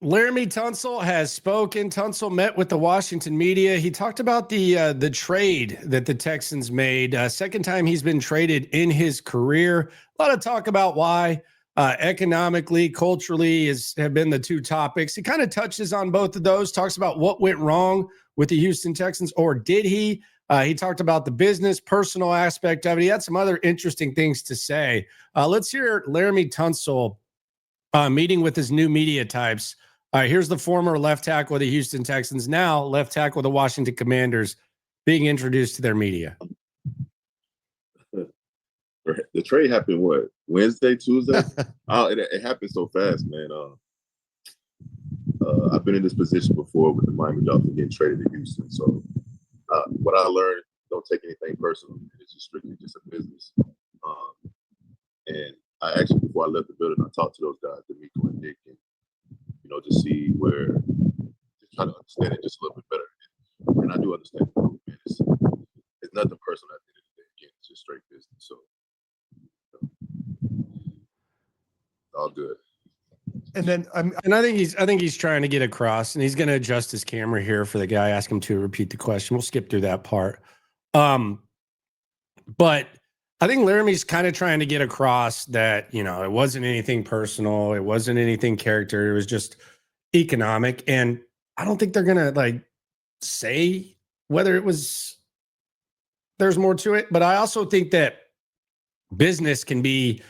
Laremy Tunsil has spoken. Tunsil met with the Washington media. He talked about the trade that the Texans made. Second time he's been traded in his career. A lot of talk about why economically, culturally have been the two topics. He kind of touches on both of those, talks about what went wrong with the Houston Texans, or did he? He talked about the business, personal aspect of it. He had some other interesting things to say. Let's hear Laremy Tunsil meeting with his new media types. All right, here's the former left tackle of the Houston Texans, now left tackle of the Washington Commanders, being introduced to their media. The trade happened, what, Wednesday, Tuesday? It happened so fast, man. I've been in this position before with the Miami Dolphins getting traded to Houston. So what I learned, don't take anything personal. It's just strictly just a business. And I actually, before I left the building, I talked to those guys, Nico and Nick, and to see where, just try to understand it just a little bit better. And I do understand it, man. It's nothing personal at the end of the day. Again, it's just straight business. So all good. And then, I think he's trying to get across, and he's going to adjust his camera here for the guy. Ask him to repeat the question. We'll skip through that part. But I think Laramy's kind of trying to get across that, it wasn't anything personal. It wasn't anything character. It was just economic. And I don't think they're going to say whether there's more to it. But I also think that business can be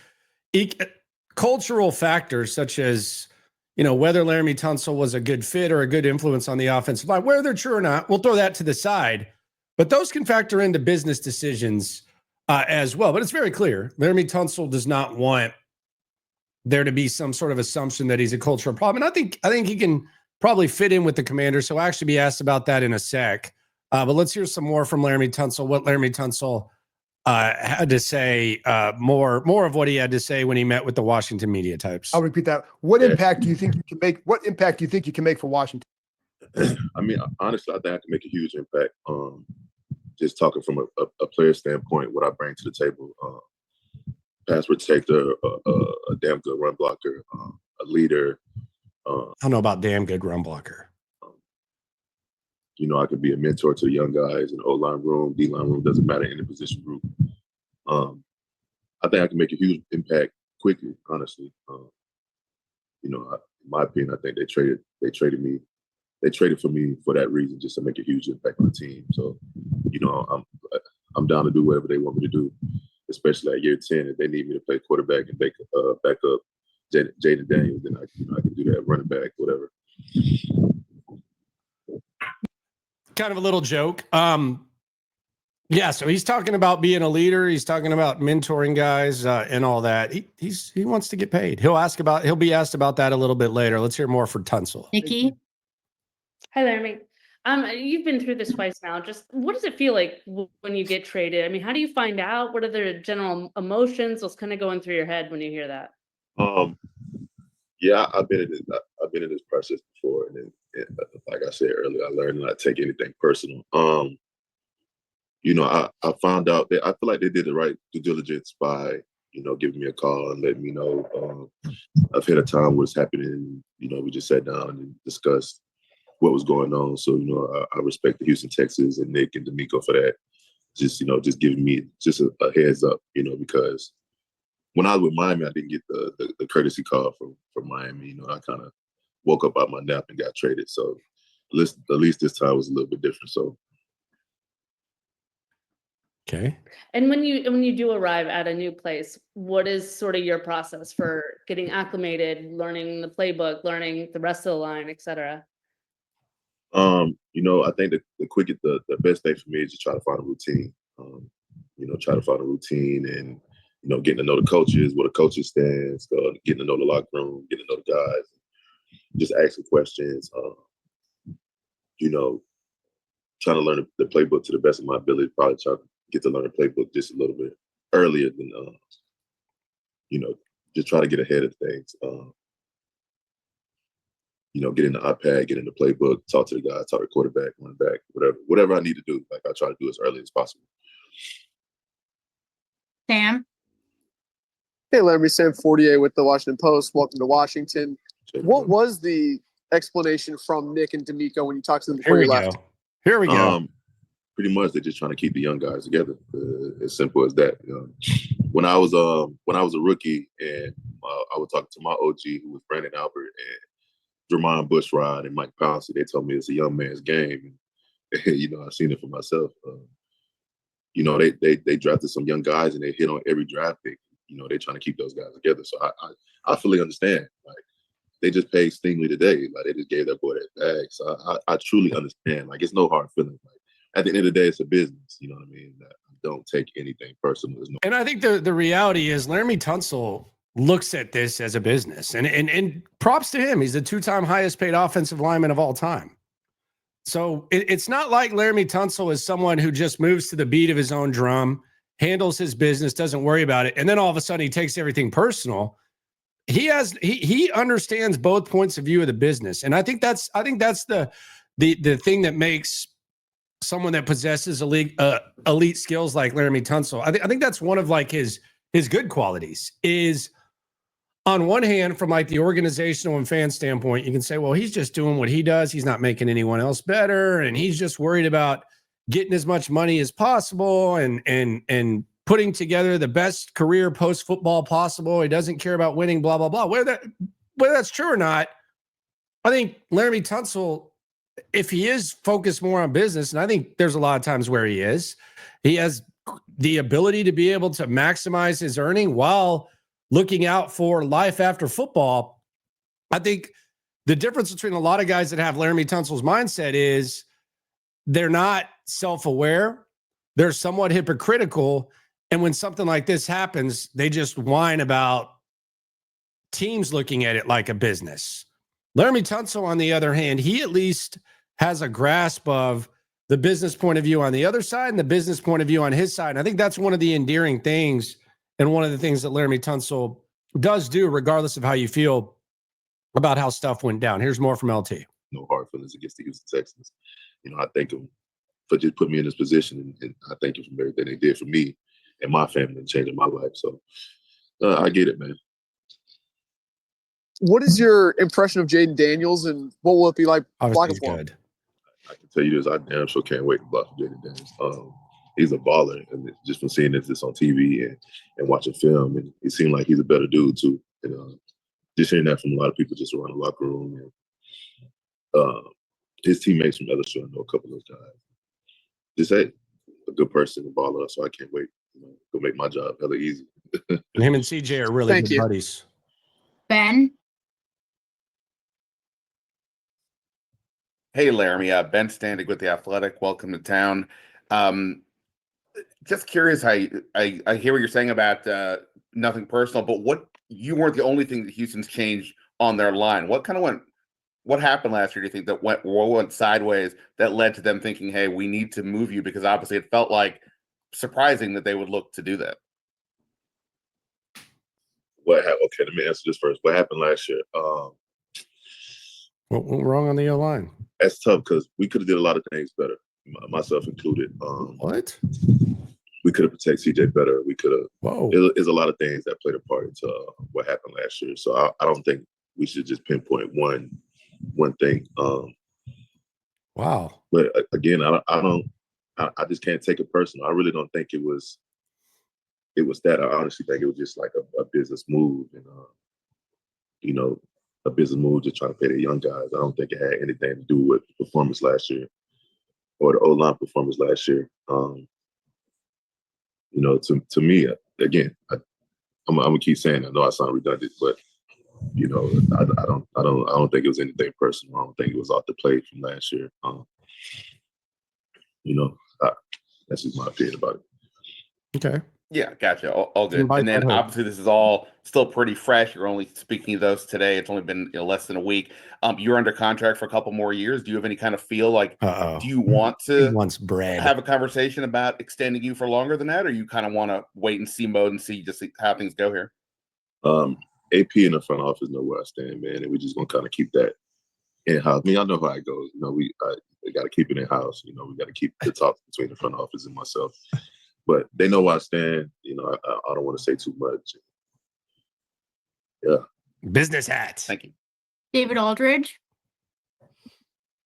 cultural factors such as, whether Laremy Tunsil was a good fit or a good influence on the offensive line, whether they're true or not, we'll throw that to the side. But those can factor into business decisions as well. But it's very clear Laremy Tunsil does not want there to be some sort of assumption that he's a cultural problem. And I think he can probably fit in with the Commanders. So I'll actually be asked about that in a sec. But let's hear some more from Laremy Tunsil, what Laremy Tunsil had to say, more of what he had to say when he met with the Washington media types. I'll repeat that. What impact do you think you can make? What impact do you think you can make for Washington? I mean, honestly, I think I can make a huge impact. Just talking from a player standpoint, what I bring to the table, pass protector, a damn good run blocker, a leader. I don't know about damn good run blocker. I could be a mentor to the young guys in the O-line room, D-line room, doesn't matter, in the position group. I think I can make a huge impact quickly, honestly. In my opinion, I think they traded me. They traded for me for that reason, just to make a huge impact on the team. So, I'm down to do whatever they want me to do, especially at year 10. If they need me to play quarterback and back up Jaden Daniels, then I can do that, running back, whatever. Kind of a little joke. Yeah, so he's talking about being a leader. He's talking about mentoring guys and all that. He wants to get paid. He'll be asked about that a little bit later. Let's hear more from Tunsil. Nikki. Hi, Laremy. You've been through this twice now. Just what does it feel like when you get traded? I mean, how do you find out? What are the general emotions? What's kind of going through your head when you hear that? Yeah, I've been in this process before, and like I said earlier, I learned not to take anything personal. I found out that I feel like they did the right due diligence by, giving me a call and letting me know I've had a time what's happening. We just sat down and discussed what was going on. So, I respect the Houston Texans and Nick and Nico for that. Just giving me just a heads up, because when I was with Miami, I didn't get the courtesy call from Miami. I kind of woke up out my nap and got traded. So at least this time was a little bit different. So. Okay. And when you do arrive at a new place, what is sort of your process for getting acclimated, learning the playbook, learning the rest of the line, et cetera? I think the best thing for me is to try to find a routine. Try to find a routine and, getting to know the coaches, what the coaches stands, getting to know the locker room, getting to know the guys, just asking questions, trying to learn the playbook to the best of my ability, probably try to get to learn the playbook just a little bit earlier than, just try to get ahead of things. Get in the iPad, get in the playbook, talk to the guy, talk to the quarterback, run back, whatever I need to do. Like I try to do as early as possible. Sam. Hey, Laremy, Sam Fortier with the Washington Post. Welcome to Washington. What was the explanation from Nick and Nico when you talked to them Here before we you left? go. Here we go. Pretty much, they're just trying to keep the young guys together. As simple as that. When I was a rookie, and I was talking to my OG, who was Brandon Albert and Jermon Bushrod and Mike Pouncey, they told me it's a young man's game. And, I've seen it for myself. They drafted some young guys and they hit on every draft pick. They're trying to keep those guys together. So I fully understand. Like, they just paid Stingley today. Like, they just gave that boy that bag. So I truly understand. Like, it's no hard feelings. Like, at the end of the day, it's a business. You know what I mean? Don't take anything personal. And I think the reality is Laremy Tunsil looks at this as a business. And props to him. He's the 2-time highest paid offensive lineman of all time. So it's not like Laremy Tunsil is someone who just moves to the beat of his own drum, handles his business, doesn't worry about it, and then all of a sudden he takes everything personal. He understands both points of view of the business. And I think that's the thing that makes someone that possesses elite skills like Laremy Tunsil. I think that's one of like his good qualities is, on one hand, from like the organizational and fan standpoint, you can say, well, he's just doing what he does. He's not making anyone else better. And he's just worried about getting as much money as possible and putting together the best career post-football possible. He doesn't care about winning, blah, blah, blah. Whether that's true or not, I think Laremy Tunsil, if he is focused more on business, and I think there's a lot of times where he has the ability to be able to maximize his earning while looking out for life after football. I think the difference between a lot of guys that have Laremy Tunsil's mindset is they're not self-aware. They're somewhat hypocritical. And when something like this happens, they just whine about teams looking at it like a business. Laremy Tunsil, on the other hand, he at least has a grasp of the business point of view on the other side and the business point of view on his side. And I think that's one of the endearing things and one of the things that Laremy Tunsil does do, regardless of how you feel about how stuff went down. Here's more from LT. No hard feelings against the Houston Texans. I thank them for just putting me in this position, and I thank them for everything they did for me and my family and changing my life. So I get it, man. What is your impression of Jaden Daniels, and what will it be like blocking for him? Good. I can tell you this: I damn sure can't wait to block for Jaden Daniels. He's a baller, and just from seeing this on TV and watching film, and he seemed like he's a better dude too. And just hearing that from a lot of people just around the locker room, and his teammates from LSU, I know a couple of those guys. Just a good person, a baller. So I can't wait. Go make my job hella easy. Him and CJ are really good buddies. Ben. Hey, Laremy. Ben Standig with The Athletic. Welcome to town. Just curious how I hear what you're saying about nothing personal, but you weren't the only thing that Houston's changed on their line. What happened last year, do you think, that went sideways that led to them thinking, hey, we need to move you? Because obviously it felt like surprising that they would look to do that. Okay, let me answer this first. What happened last year? What went wrong on the O-line? That's tough because we could have did a lot of things better, myself included. What? We could have protected CJ better. We could have. Whoa. There's a lot of things that played a part into what happened last year. So I don't think we should just pinpoint one thing. Wow. But again, I just can't take it personal. I really don't think it was that. I honestly think it was just like a business move, and a business move just trying to pay the young guys. I don't think it had anything to do with the performance last year or the O-line performance last year. To me, again, I'm gonna keep saying, I know I sound redundant, but I don't think it was anything personal. I don't think it was off the plate from last year. That's just my opinion about it. Okay. Yeah, gotcha. All good. And then obviously this is all still pretty fresh. You're only speaking of those today. It's only been less than a week. You're under contract for a couple more years. Do you have any kind of feel like, do you want to have a conversation about extending you for longer than that? Or you kind of want to wait and see mode and see how things go here? AP in the front office know where I stand, man. And we're just going to kind of keep that in-house. I mean, I know how it goes. We got to keep it in-house. We got to keep the talk between the front office and myself. But they know where I stand. I don't want to say too much. Yeah. Business hats. Thank you. David Aldridge.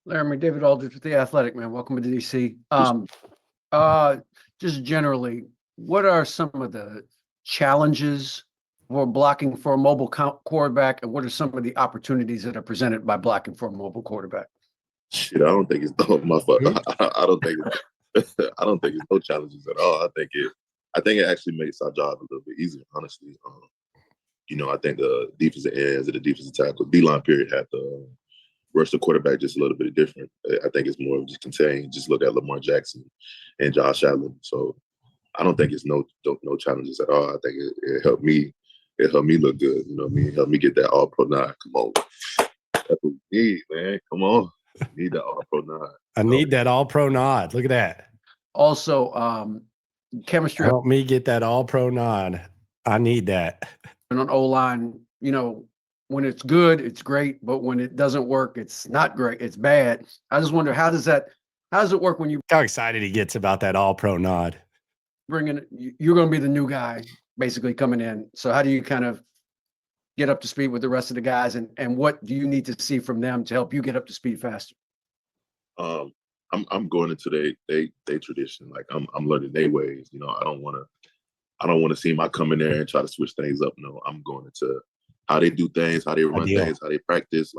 Laremy, David Aldridge with The Athletic, man. Welcome to DC. Just generally, what are some of the challenges for blocking for a mobile quarterback, and what are some of the opportunities that are presented by blocking for a mobile quarterback? Shit, I don't think it's my fault. I don't think it's no challenges at all. I think it actually makes our job a little bit easier, honestly. I think the defensive ends and the defensive tackle, D-line period, have to rush the quarterback just a little bit different. I think it's more of just contained. Just look at Lamar Jackson and Josh Allen. So I don't think it's no challenges at all. I think it helped me. It helped me look good. You know what I mean? It helped me get that All-Pro 9. Come on, that's what we need, man. Come on, we need that All-Pro 9. I need that All-Pro nod. Look at that. Also, chemistry. Help me get that All-Pro nod. I need that. And on O-line, when it's good, it's great, but when it doesn't work, it's not great. It's bad. I just wonder, how does it work when you How excited he gets about that All-Pro nod. you're going to be the new guy basically coming in. So how do you kind of get up to speed with the rest of the guys, and what do you need to see from them to help you get up to speed faster? I'm going into they tradition. Like I'm learning their ways. I don't want to see them. I come in there and try to switch things up. No, I'm going into how they do things, how they run things, how they practice.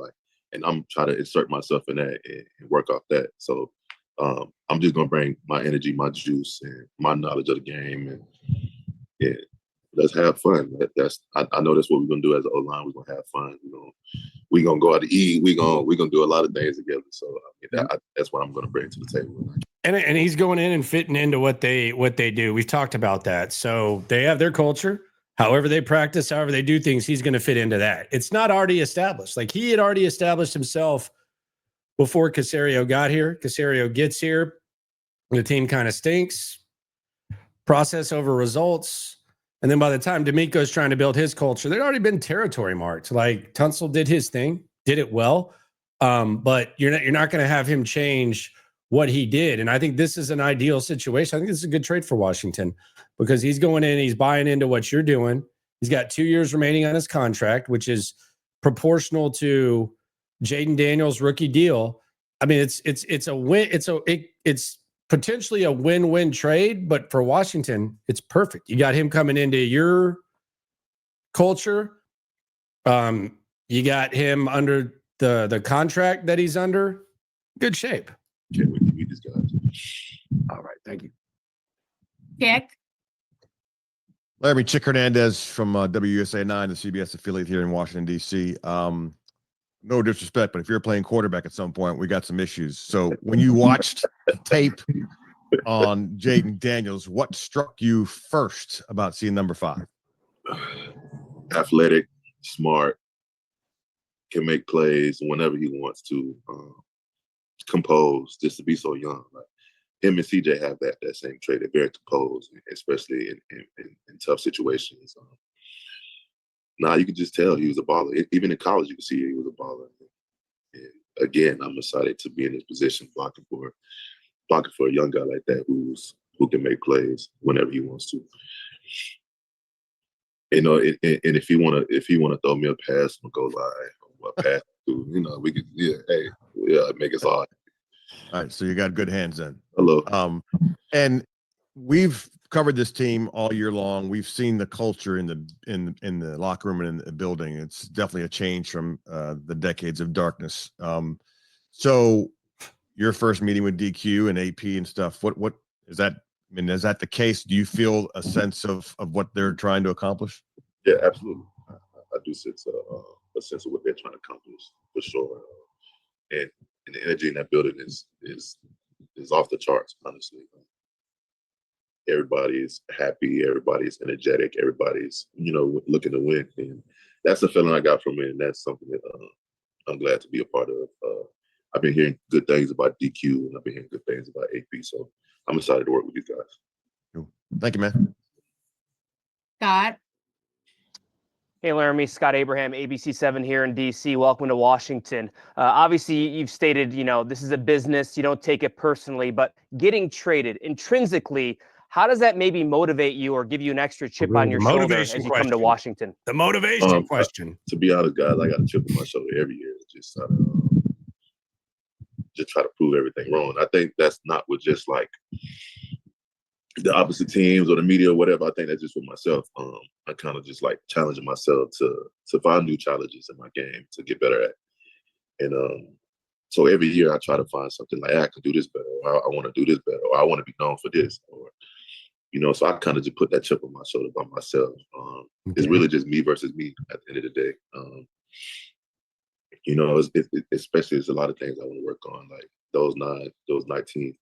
And I'm trying to insert myself in that and work off that. So I'm just gonna bring my energy, my juice, and my knowledge of the game, and let's have fun. I know that's what we're gonna do as an O-line. We're gonna have fun. We're gonna go out to eat. We're gonna do a lot of things together. So that's what I'm gonna bring to the table. And he's going in and fitting into what they do. We've talked about that. So they have their culture. However they practice, however they do things, he's going to fit into that. It's not already established. Like he had already established himself before Caserio got here. Caserio gets here. The team kind of stinks. Process over results. And then by the time D'Amico's trying to build his culture, there'd already been territory marked. Like Tunsil did his thing, did it well. But you're not going to have him change what he did. And I think this is an ideal situation. I think this is a good trade for Washington because he's going in, he's buying into what you're doing. He's got 2 years remaining on his contract, which is proportional to Jaden Daniels' rookie deal. I mean, it's a win. It's potentially a win-win trade, but for Washington, it's perfect. You got him coming into your culture. You got him under the contract that he's under. Good shape. Can't wait to meet these guys. All right. Thank you. Kick. Laremy Chick Hernandez from WUSA 9, the CBS affiliate here in Washington, D.C. No disrespect, but if you're playing quarterback at some point, we got some issues. So when you watched the tape on Jaden Daniels, what struck you first about seeing number 5? Athletic, smart, can make plays whenever he wants to. Composed, just to be so young. Like him and CJ have that same trait. They're very composed, especially in tough situations. You could just tell he was a baller. Even in college, you could see he was a baller. And again, I'm excited to be in this position, blocking for a young guy like that who can make plays whenever he wants to. And if he wanna throw me a pass or go live or a pass to, we could make us all. All right, so you got good hands then. Hello. And we've covered this team all year long. We've seen the culture in the locker room and in the building. It's definitely a change from the decades of darkness. So your first meeting with DQ and AP and stuff, what is that? I mean, is that the case? Do you feel a sense of what they're trying to accomplish? Yeah, absolutely. I do sense a sense of what they're trying to accomplish for sure. And the energy in that building is off the charts, honestly. Everybody's happy, everybody's energetic, everybody's looking to win, and that's the feeling I got from it, and that's something that I'm glad to be a part of. I've been hearing good things about DQ, and I've been hearing good things about AP, so I'm excited to work with these guys. Cool. Thank you, man. Scott. Hey, Laremy, Scott Abraham, ABC7 here in DC. Welcome to Washington. Obviously, you've stated, this is a business. You don't take it personally, but getting traded intrinsically, how does that maybe motivate you or give you an extra chip on your shoulder as you come to Washington? The motivation question. To be honest, guys, I got a chip on my shoulder every year. just try to prove everything wrong. I think that's not with just like the opposite teams or the media or whatever. I think that's just with myself. I kind of just like challenging myself to find new challenges in my game to get better at. And so every year I try to find something like, I can do this better, or I want to do this better, or I want to be known for this, or, you know, so I kind of just put that chip on my shoulder by myself. It's really just me versus me at the end of the day. You know, especially there's a lot of things I want to work on, like those 19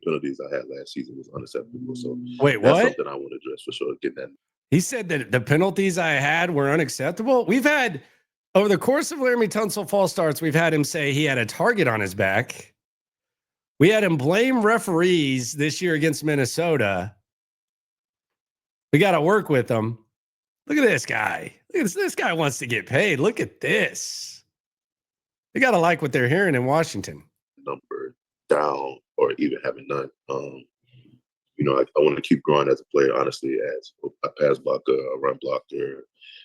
penalties I had last season was unacceptable. So wait, that's what? something I want to address for sure. Get that. He said that the penalties I had were unacceptable. We've had, over the course of Laremy Tunsil fall starts, we've had him say he had a target on his back. We had him blame referees this year against Minnesota. We got to work with him. Look at this guy. Look at this. This guy wants to get paid. Look at this. They got to like what they're hearing in Washington. Number down or even having none. You know, I want to keep growing as a player, honestly, as a pass blocker, a run blocker.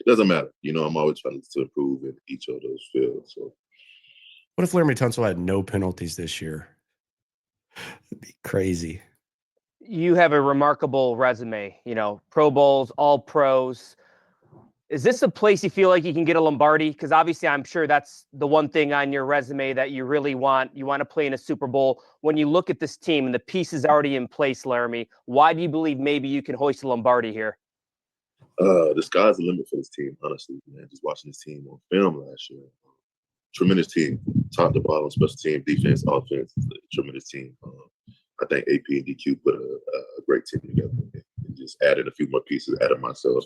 It doesn't matter. You know, I'm always trying to improve in each of those fields. So, what if Laremy Tunsil had no penalties this year? It'd be crazy. You have a remarkable resume, you know, Pro Bowls, all pros. Is this a place you feel like you can get a Lombardi? Because obviously I'm sure that's the one thing on your resume that you really want. You want to play in a Super Bowl. When you look at this team and the pieces already in place, Laremy, why do you believe maybe you can hoist a Lombardi here? The sky's the limit for this team, honestly, man. Just watching this team on film last year. Tremendous team, top to bottom, special team, defense, offense, tremendous team. I think AP and DQ put a great team together and just added a few more pieces, added myself.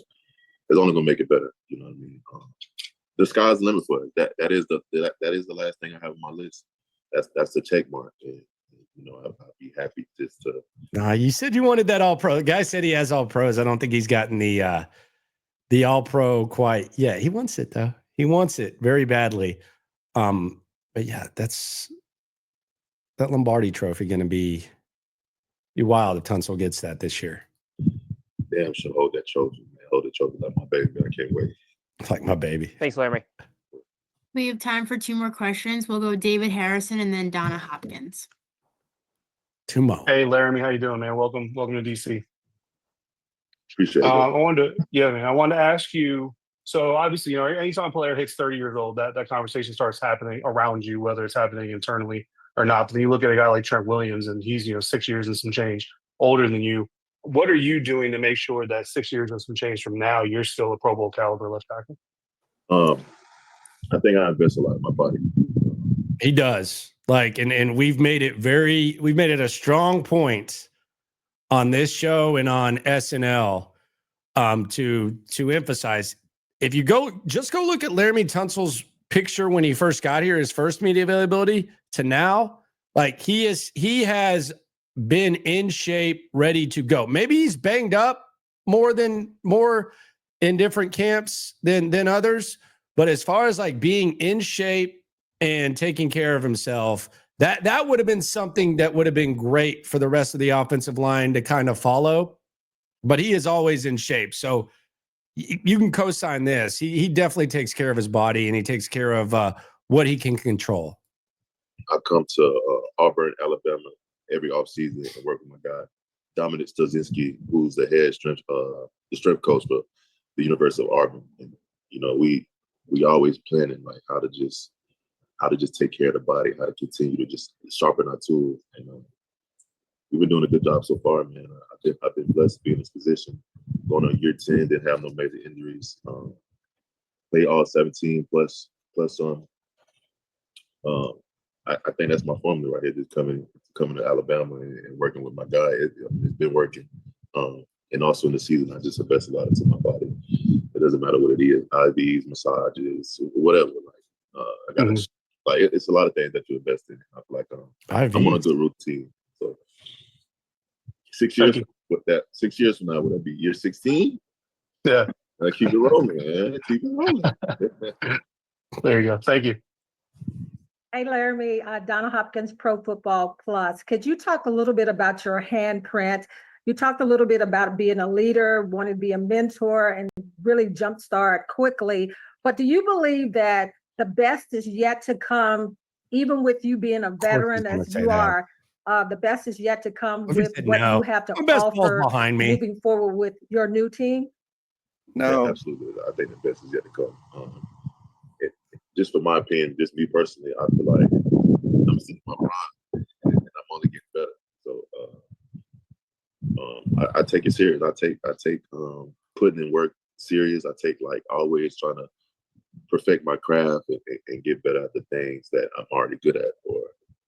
It's only gonna make it better. You know what I mean? The sky's the limit for it. That is the last thing I have on my list. That's the check mark. And, you know, I'd be happy just to. Nah, you said you wanted that all pro. The guy said he has all pros. I don't think he's gotten the all pro quite yet. He wants it though. He wants it very badly. But yeah, that Lombardi trophy going to be wild if Tunsil gets that this year. Damn, should hold that trophy, man. Hold the trophy like my baby. I can't wait. Like my baby. Thanks, Laremy. We have time for 2 more questions. We'll go David Harrison and then Donna Hopkins. 2 more. Hey, Laremy, how you doing, man? Welcome to DC. Appreciate it. I wanted to ask you. So obviously, you know, anytime a player hits 30 years old, that conversation starts happening around you, whether it's happening internally or not. But then you look at a guy like Trent Williams, and he's 6 years and some change older than you. What are you doing to make sure that 6 years and some change from now, you're still a Pro Bowl caliber left tackle? I think I invest a lot in my body. He does. Like, and we've made it a strong point on this show and on SNL to emphasize. If you go look at Laremy Tunsil's picture when he first got here, his first media availability to now, like he has been in shape, ready to go. Maybe he's banged up more in different camps than others, but as far as like being in shape and taking care of himself, that would have been something that would have been great for the rest of the offensive line to kind of follow. But he is always in shape. So you can co-sign this. He definitely takes care of his body, and he takes care of what he can control. I come to Auburn, Alabama every offseason and work with my guy, Dominic Stasinski, who's the head strength coach for the University of Auburn. And, you know, we always planning like how to just take care of the body, how to continue to just sharpen our tools. And we've been doing a good job so far, man. I've been blessed to be in this position. Going on year 10, didn't have no major injuries. Play all 17 plus some. I think that's my formula right here. Just coming to Alabama and working with my guy. It's been working. And also in the season, I just invest a lot into my body. It doesn't matter what it is, IVs, massages, whatever. I got it's a lot of things that you invest in. I feel like I'm on a good routine. So 6 years with that, 6 years from now, would that be year 16? Yeah. Keep it rolling, man. Keep it rolling. There you go. Thank you. Hey, Laremy, Donna Hopkins, Pro Football Plus. Could you talk a little bit about your handprint? You talked a little bit about being a leader, wanting to be a mentor, and really jumpstart quickly. But do you believe that the best is yet to come even with you being a veteran gonna as say you that. are, the best is yet to come If he with said what no, you have to my best ball's offer behind me. moving forward with your new team? No. Yeah, absolutely. I think the best is yet to come. Just for my opinion, just me personally, I feel like I'm still in my prime and I'm only getting better. So I take it serious. I take putting in work serious. I take like always trying to perfect my craft and get better at the things that I'm already good at or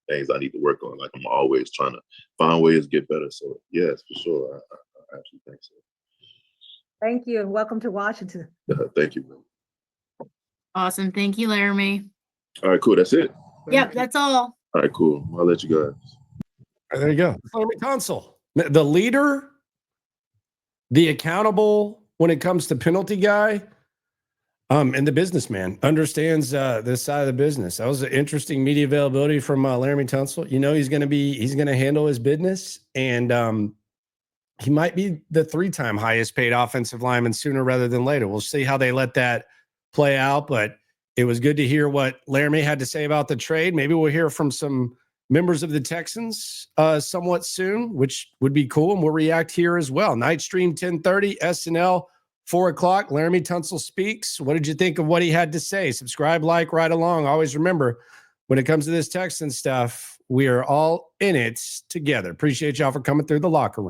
things I need to work on. Like I'm always trying to find ways to get better. So yes, for sure. I actually think so. Thank you and welcome to Washington. Thank you, man. Awesome. Thank you, Laremy. All right, cool. That's it. Yep, that's all. All right, cool. I'll let you guys. All right, there you go. Laremy Tunsil, the leader, the accountable when it comes to penalty guy, and the businessman understands this side of the business. That was an interesting media availability from Laremy Tunsil. You know, he's going to handle his business, and he might be the 3-time highest paid offensive lineman sooner rather than later. We'll see how they let that play out, but it was good to hear what Laremy had to say about the trade. Maybe we'll hear from some members of the Texans somewhat soon, which would be cool, and we'll react here as well. Night stream 10:30, SNL 4 o'clock. Laremy Tunsil speaks. What did you think of what he had to say? Subscribe, like, right along. Always remember, when it comes to this Texan stuff, we are all in it together. Appreciate y'all for coming through the locker room.